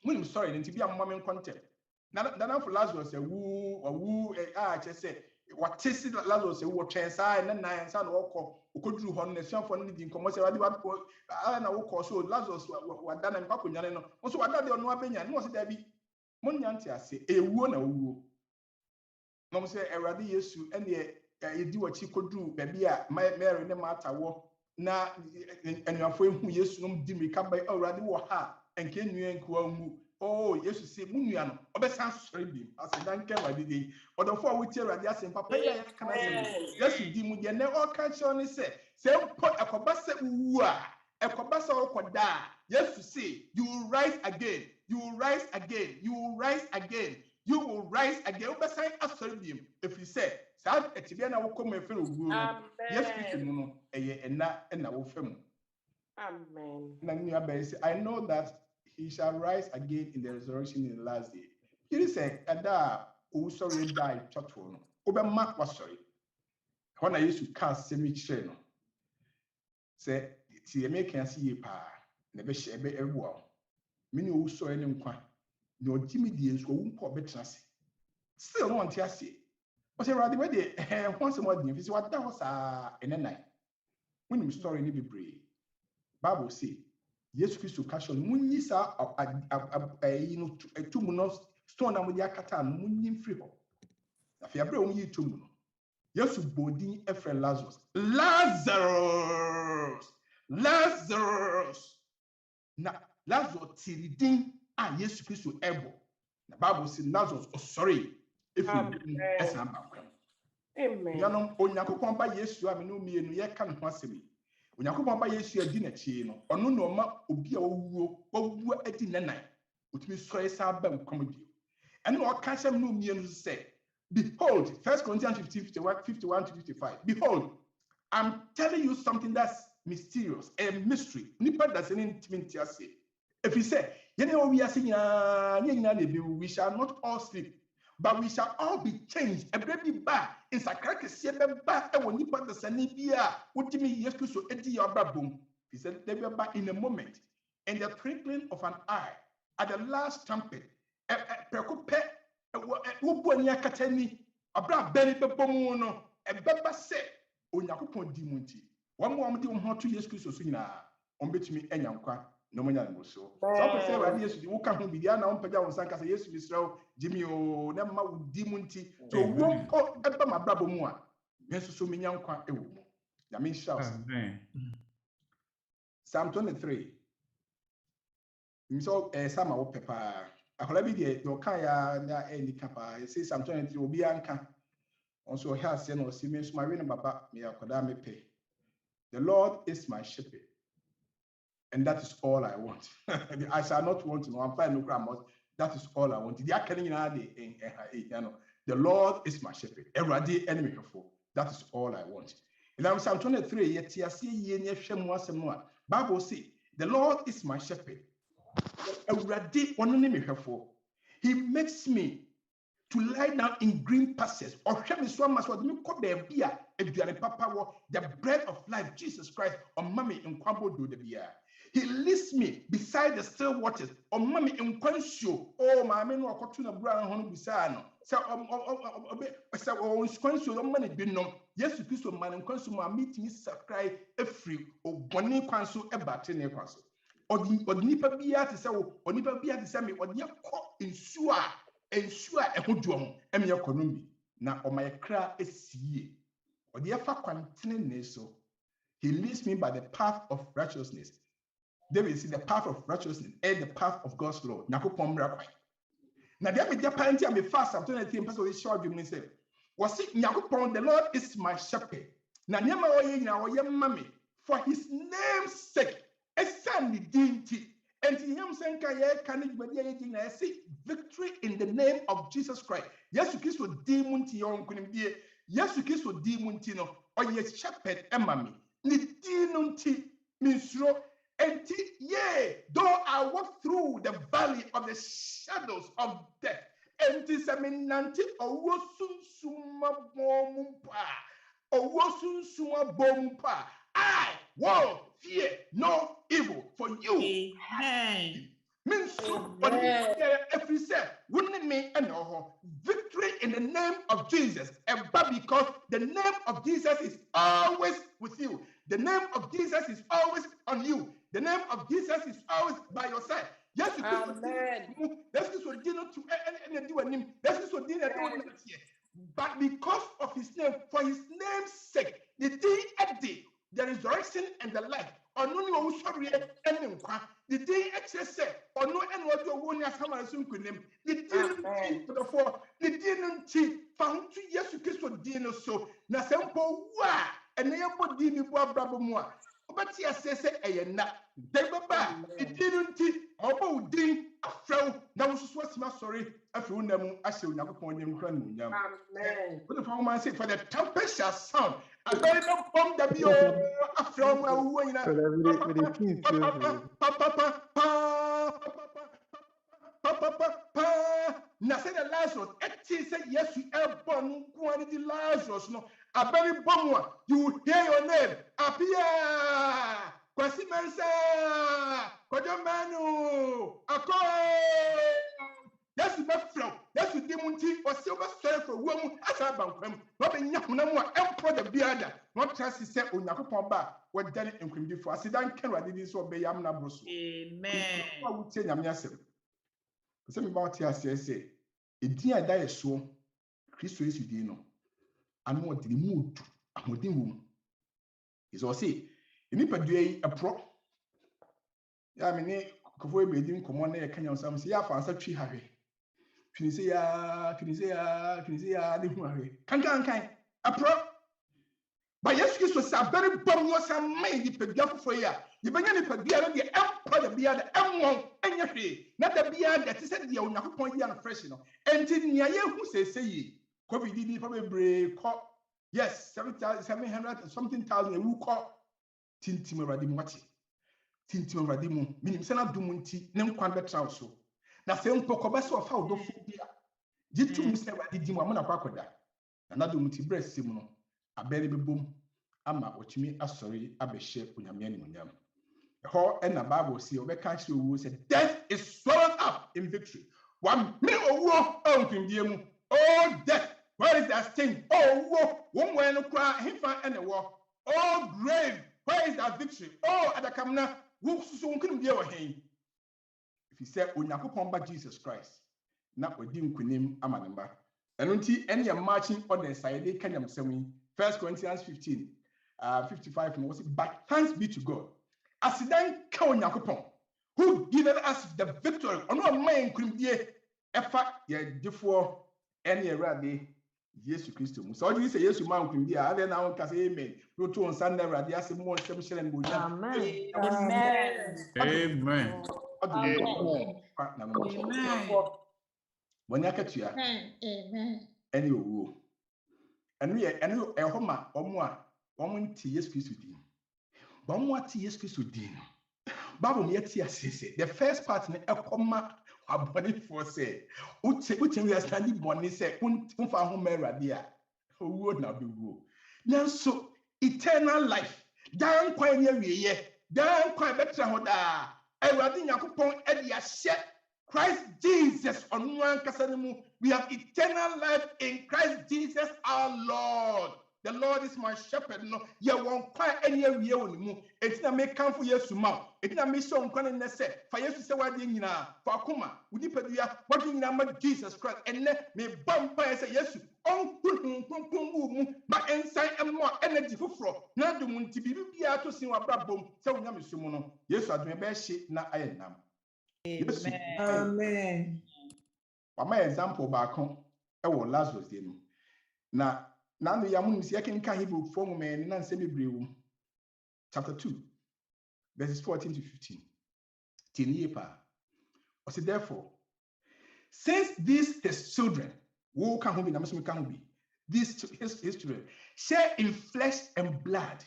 munim sorry nti bi amma me content na for Lazarus wu chese what tesi Lazarus wu twensa na nan sa no okoduru ho na sianfo no di nkomo se wade na wo ko so Lazarus wada na mpa konyane no so wada de ono abenya no se da bi monya nti ase ewuo na wuo no mo se Ewrade Yesu ene edi wachi koduru baby a Mary ne Martha wo na enuafo ehu Yesu no di mirika ba Ewrade wo ha enke nua nkuwa mu oh Yesu say munua no obesan sori bi asedan ke wadide odofo awuti Ewrade asem papa ya kana asem Yesu di mu de ne o ka che oni se mpo ekobasa uwu a ekobasa okoda Yesu say you will rise again, you will rise again, you will rise again, you will rise again obesan asori bi if you say sa etibia na wo kom efere ogu no Yesu Kristo no eye na wo fam amen na nua ba say I know that he shall rise again in the resurrection in the last day. You say, Ada, who sorry died, chotwo no. Obema was sorry. When I used to cast semi-train, say, see, a make can see ye pa, never share everyone. Many who saw any one, no Jimmy Deans go won't pop betrayal. Still, no one tells you. But rather, where they once more, if it's what that was in a night. When you story, need be brave. Bible say, Yesu Kristo kashon munyi sa tumu no stone na mudi akata no munyi mfiri ho afia bre onyi tumu no Yesu bodin efre Lazarus na Lazarus tiridin a Yesu Kristo ebo na Bible say Lazarus sorry if you esan bakwa amen yanom Onyankopon ba Yesu amenu mienu ye ka no asemi Onyankopon ba Yesu adi na chie no ono no ma obi a owu adi nanan otimi sori sa ba nkom bio ene o ka hyem no mienu say behold 1 Corinthians 51-55 behold I'm telling you something that's mysterious a mystery nipa that's an intimacy say if he say yene o wi ase nyina na be we shall not all sleep but we shall all be changed. A baby ba in sakrake se be ba e woni pa dasani bia wotimi Yesu so edi your babum. He said they be ba in a moment, in the twinkling of an eye, at the last trumpet. Prekope wo boni akatani abra beni be bomu no e beba se Onyankopon di munti. Wo mo di ho to Yesu so nyina on betimi enyankwa no monya no so person Awurade Yesu di wo ka ho bidia na ompagya wo sanka say Yesu misraw Jimmy o na ma wo di mu nti so wo mpo eba mabrabo mu a yesu so menya nkwa ewo mu ya me shout amen. Psalm 23 so Psalm wo pepa akola bi de no kan ya na eni kapa say Psalm 23 obi anka also here say no si me so ma we no baba me akoda me pe. The Lord is my shepherd, and that is all I want. I shall not want to know. I'm fine, no crime. That is all I want. The Lord is my shepherd. Every enemy before. That is all I want. And Psalm 23, Bible says, the Lord is my shepherd. He makes me to lie down in green pastures. Or the bread of life, Jesus Christ, or mommy in Kwambo do the beer. He leads me beside the still waters, or mommy in Kwanshu, oh, my men were Kotuna Brown Hon Bisano. So, Kwanshu, money be known. Yes, you kiss a man and consumer meeting subscribe a free or Bonnie Kwansu, a battery Kwansu. Or Nipa Bia to say, or Nipa Bia to say me, or your court in Sua. Ensure a hudwom em your economy na o my cry is ye or the afa kwantene so he leads me by the path of righteousness. David see the path of righteousness and the path of God's law nakopom rakwa na dia me dia panti am fast am 23 person we short you say was it nakopom the Lord is my shepherd na nyama wo ye nyina wo ye mame for his name's sake esani dinti. And him saying, victory in the name of Jesus Christ. Yes, you kiss with demon to your own. Yes, you kiss with demon tino or yes, shepherd emami. Nidinunti misro and yea, though I walk through the valley of the shadows of death, and this aminanti or wosun suma bompa or wosun suma bompa. I won't fear no evil for you. Amen. Means every say, wouldn't me and victory in the name of Jesus. But because the name of Jesus is always with you, the name of Jesus is always on you, the name of Jesus is always by your side. Yes, amen. That's what did not to any that's what did not here. But because of his name, for his name's sake, the day at day. The resurrection and the life. Or no, sorry, and the day excess or no, and what you want as Hammer soon could name. The day for the four, the dinner found 2 years to kiss for dinner so. Nasampo, wah, and they are put dinner for Brabamua. But yes, a na. They were back. It didn't about ding a frown. Now, what's my sorry? I feel them. I shall never point them. Amen. What the former say for the tempest shall sound. I better not bomb the bio from a winner. Now say the Lazarus. Said yes, you are born quantity Lazarus. No, a very bomb one. You hear your name. Appiah. Kwasimensa. Kodamanu. Ako. That's the best flow. That's the demon tea or silver story for woman as I bound them. Not in Yakunamua and for the beard. Not trust is set on Nakupamba. What done it in Queen before. I said, I can't read this or be Yamna Bruce. Amen. I would say, I'm yourself. Some about here say, a dear die so, Christ is you know. And what the mood, a moody woman. Is all say, you need to a pro. I mean, Kovoy Bedin, come on, I can some say, I found such a hurry. Tunisia, Kankan, a pro. But yes, this was a very bomb was a main pediatric for ya. You began to be the empire, the beard, the M1, and your free. Not the beard that is at the owner point young fresh. And in Nia who say, COVID didn't probably break. Yes, 700 and something thousand who call Tintima Radimati. Tintima Radimu, meaning Sena Dumunti, Nem Quanda Trouso. Na se mpokobaso of how do fubia. Jitu Mr. Radimu Amana Pakoda. Another muti breast Simono. A berry boom. Ama ochimi asori abeshe unyamiani munyam. Ho and the Bible see over country who said death is swallowed up in victory. 1 minute war on Diemu. Oh death, where is that sting? Oh war, one way no cry, him and the war. Oh grave, where is that victory? Oh Adakamna, wo so nkunim bia wo hen if you say Onyankopon ba Jesus Christ na odi nkunim amanamba eno nti ene marching orders ayede kanyam semi 1 Corinthians 15 55 no was it, but thanks be to God asidan ka Onyankopon who given us the victory ono man nkunim die efa ye defo ene erade Jesus Christ mu so you say yes man nkunim die ade na won ka say amen no to on Sunday erade asem mo nsem hyele ngo ja Amen. Amen. When akatua Amen. any owo enu ehoma omo nti Yesu Kristo din ba omo ati Yesu Kristo din Bible me ati asese the first part na ekoma abone for say uche we are standing boni say unfa ho merade a owo na bewo nanso eternal life dan kwan ya wieye dan kwan betra ho da Erade Yakupon edi ashe Christ Jesus on one kasanimu. We have eternal life in Christ Jesus our Lord. The Lord is my shepherd. No, ye won't quite any way on mu. It's not make come for yesu ma. It's not me so on nese. For yesu se wadi nyina. For kuma. Udi peduya. What you nyina Jesus Christ. And let me bump by say yesu. On mu. But inside and more energy for fro. Na do munti bibi biya to sin wa brabom. Se unya mesumu no. Yesu adwe be hye na ayenam. Amen. My example back home, I was Lazarus. Now the Yamun is yakin Hebrew form man and semi brew. Chapter 2, verses 14 to 15. Tiniepa. I said, therefore, since these his children, who can be, these his children, share in flesh and blood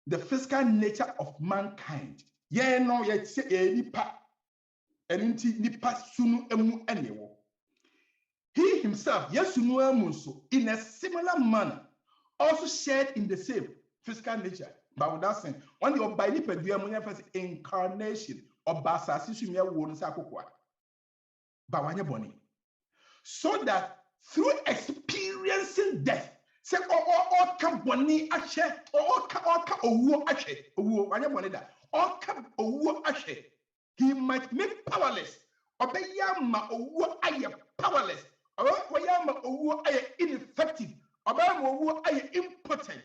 the physical nature of mankind. Yeah, no, yet say nipa, and nipa sunu emu enewo. He himself, yes, in a similar manner, also shared in the same physical nature. But without saying, when you by nipa incarnation of basasisumia won sakokwa. But when you boni, so that through experiencing death, say or come boni ashe or ka owo ashe owo when you boni that. He might make powerless. Obeyama owo aye powerless. Obeyama owo aye ineffective. Obeyama owo aye impotent.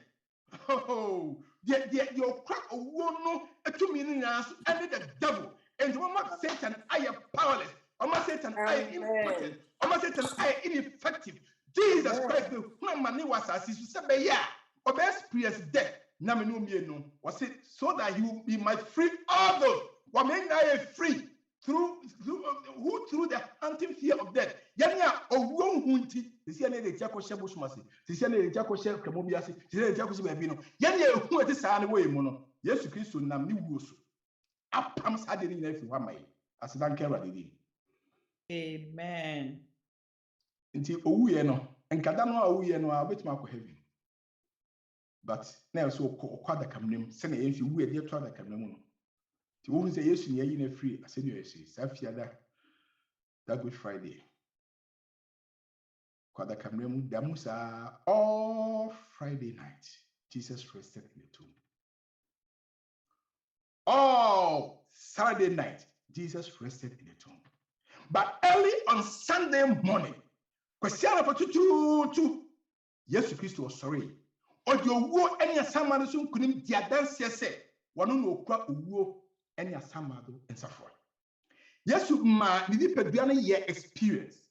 Oh, your crack owo no etumi ni nyaso and the devil. And Mama Satan aye powerless. Mama Satan aye impotent. Mama Satan aye ineffective. Jesus Christ no mani was as you say ya. Obey experience death. Was it so that he might free all those who are free through the hunting fear of death. Yanya owo hunti isi ane de jako shebo shumasi isi ane de jako shebo kemobiasi isi ane de jako shebo ebino yanya ehu eti saa ne wo emu no Yesu Kristo nam ni wuoso apam saa de ni na fi wa mai asidan kera de di. Amen. Nti owu ye no enkada no owu ye no obetima akọ heaven. But now so kwada kamnem se na yemfi wu e de to ada kamnem no ti wo hu se Yesu ne yi na free asenu yesi safiada that Good Friday kwada kamnem damusa all Friday night Jesus rested in the tomb. All Saturday night Jesus rested in the tomb. But early on Sunday morning kwesiana for tutu Yesu Kristo was sorry. Odio wo enya samado so nkunim dia danse se wono no okura owuo enya samado ensafo. Yesu ma ni padua no ye experience.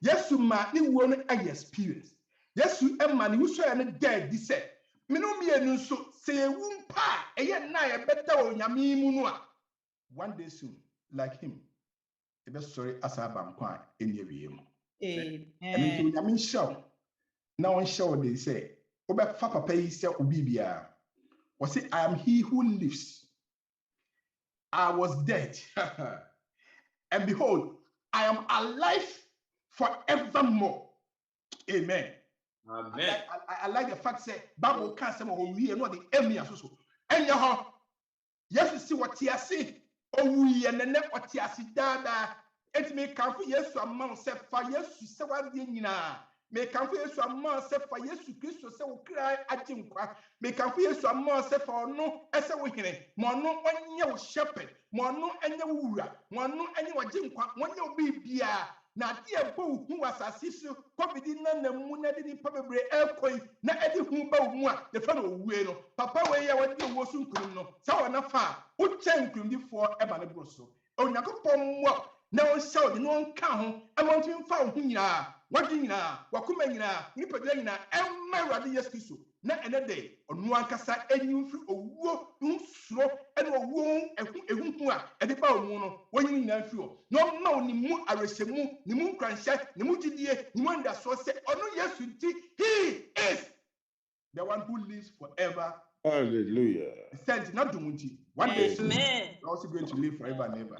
Yesu ma ni wo no aye experience. Yesu emma ni wuso ya no dead di se. Menu mienu so se ewu mpa eye na ye beta o nyame mu no a one day soon like him e be sorry asaba nkwa enya wiye mu. Amen. And nyame show now on show they say Papa say Obibia was it I am he who lives. I was dead. And behold, I am alive forevermore. Amen. Amen. I like the fact say Bible can't say we are not the enemy so. And yes, see what he has said. Oh, we and the net what he has dada. It may come for yes to amount set for yes to say what Me can for Yesu amma se for Yesu Christo se wo kra aginkwa. Me can for Yesu amma se for no ese wo hene. Mo no onye wo shepherd, mo no enye wo wura, mo no enye wo aginkwa, mo nye obi bia. Na die bo hu asase so covid na mu na de nipa bebre ekoi na edi hu ba hu a de fa no wuwe no papa we ya wadi wo so nkurum no sa wona fa wo chen nkurumdifo eba ne bro so Onyankopɔn mo na on show de no nka ho amontin fa ho nyina wadi nyina wakoma nyina nipa de nyina emma Awurade Yesu Kristo na ene de onu ankasa enyi firi owuo nsuro ene owuo ehu a ede ba omu no wonyi nyina firi o no ma oni mu arehemu ni mu nkranhye ni mu gidie ni mu nda so se onu Yesu nti he is the one who lives forever. Hallelujah. Said not Dumunti. One day soon, you're also going to live forever and ever.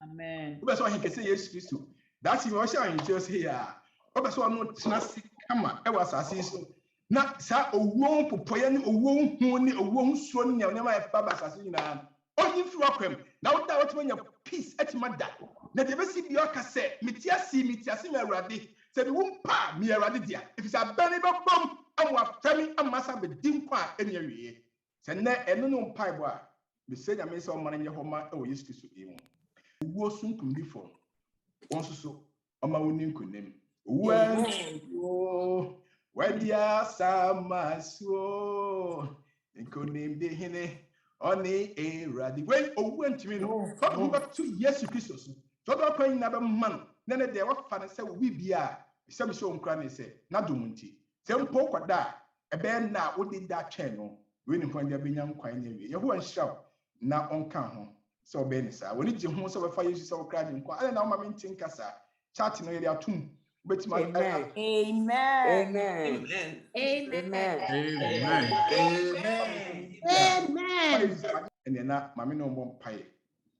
Amen. That's why he can say yes, Christ. That's him. Also, in just here. That's why not snazzy. Come on, I was assassin. Not sa a womb for poyan, a womb honey, a womb swan, never a baba assassin. Only through him. Now that when your peace at my dad. Let the see the cassette. Mitiasi, me ready. Said, womb pa, me ready, dear. If it's a belly bomb, I'm what family and massa with dim qua any area. Send that and no pipe. Me say, I may some money in your home or used to him. Who soon can be for once so on my own name. Well, where dear Sama so and could name the hene on a radi. When went to me, talking about 2 years to Christmas. So don't pay another man. Then there was father said, we be a some show cranny say, not Dumunti. Some poke at that. A band now would did that channel. When point there be young quine, you who and shout now on count. So Benisa, when it's your home so far you so crying, I don't know my main thing, Cassa, chatting area too. But my Amen. Amen. Amen. And then not mammy no more pie.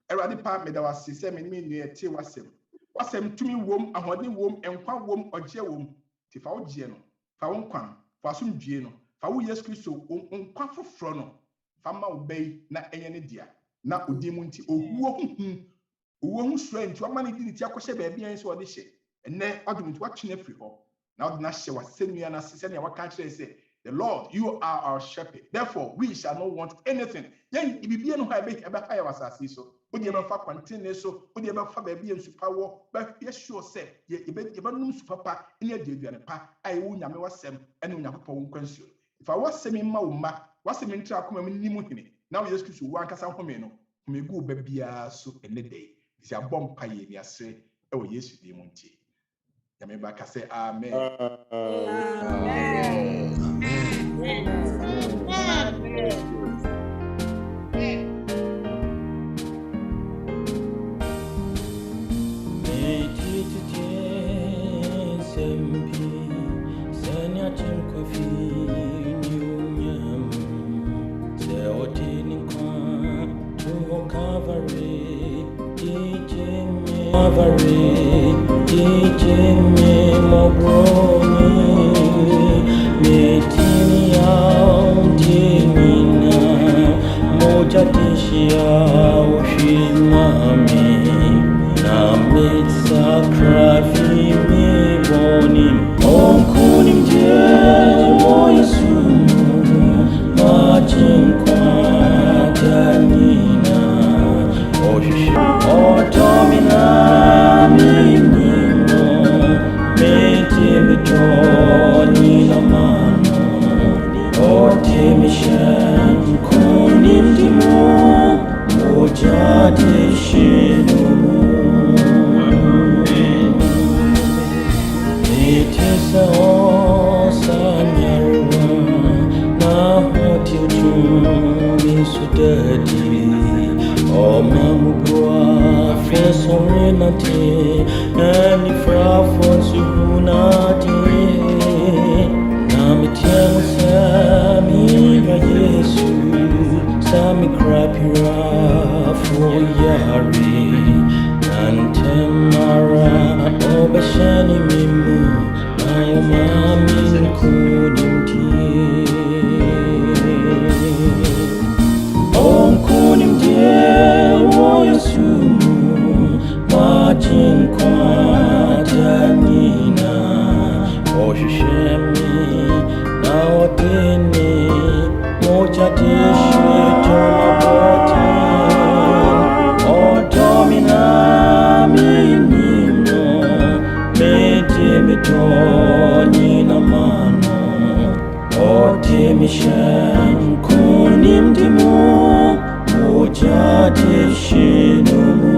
Every part made our system in me near tea was him. Was him to me womb, a holding womb, and one womb or jail womb. If I would geno, for one quan, for some geno, for we yes Christo, on quan for frono, Fama obey, not any dear, not Udimunti, or who strange, what money did it Yakosha baby and so this shit. And then argument watching every home. Now the Nasha was sending me and assisting what country say. The Lord, you are our shepherd. Therefore, we shall not want anything. Then if you be no high make about higher was as so. Would you ever continue so? Would you ever baby and super war? But yes, sure say, ye even super pa in your dear pa. I won't know was sem and no Napon question. If I was semi mauma, was a mental come in Nimuhini. Now yes, to one casa homeno, who may go baby so in the day. It's a bomb pie, yes, say, oh yes, you demonti. Yamebaka say amen. Majin kwa moja dishi tomabotin odomina minimo medie mitoni na mano otimishen kunimdimo moja dishi numu.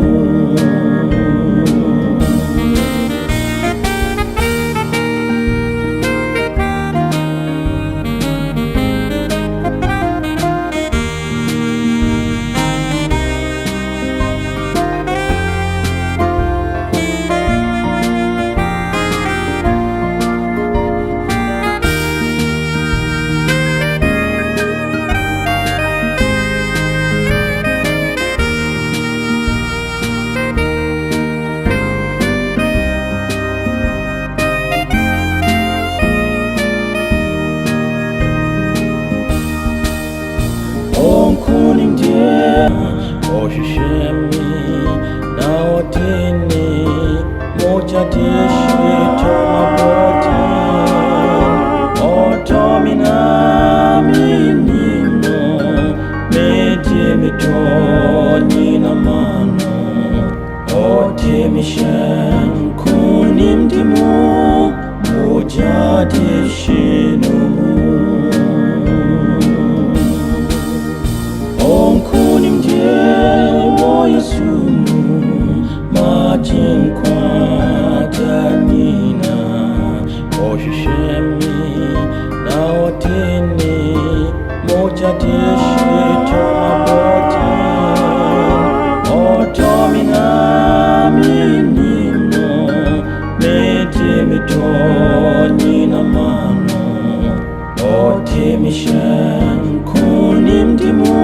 Moja dishi tomabotin odomina minimo medie mitoni na mano otimishen kunimdimo moja dishi numu. Onkunimdie mo Yesumu majin Kwarteng oshishemi na otini moja dishi tomabotin odomina minimo medie mitoni na mano otimishen kunimdimo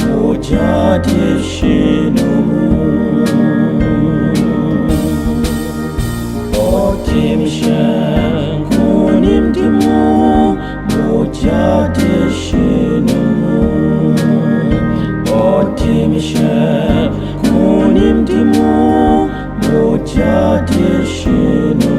moja dishi numu. Otimishen kunimdimo moja dishi numu. Otimishen kunimdimo moja dishi numu.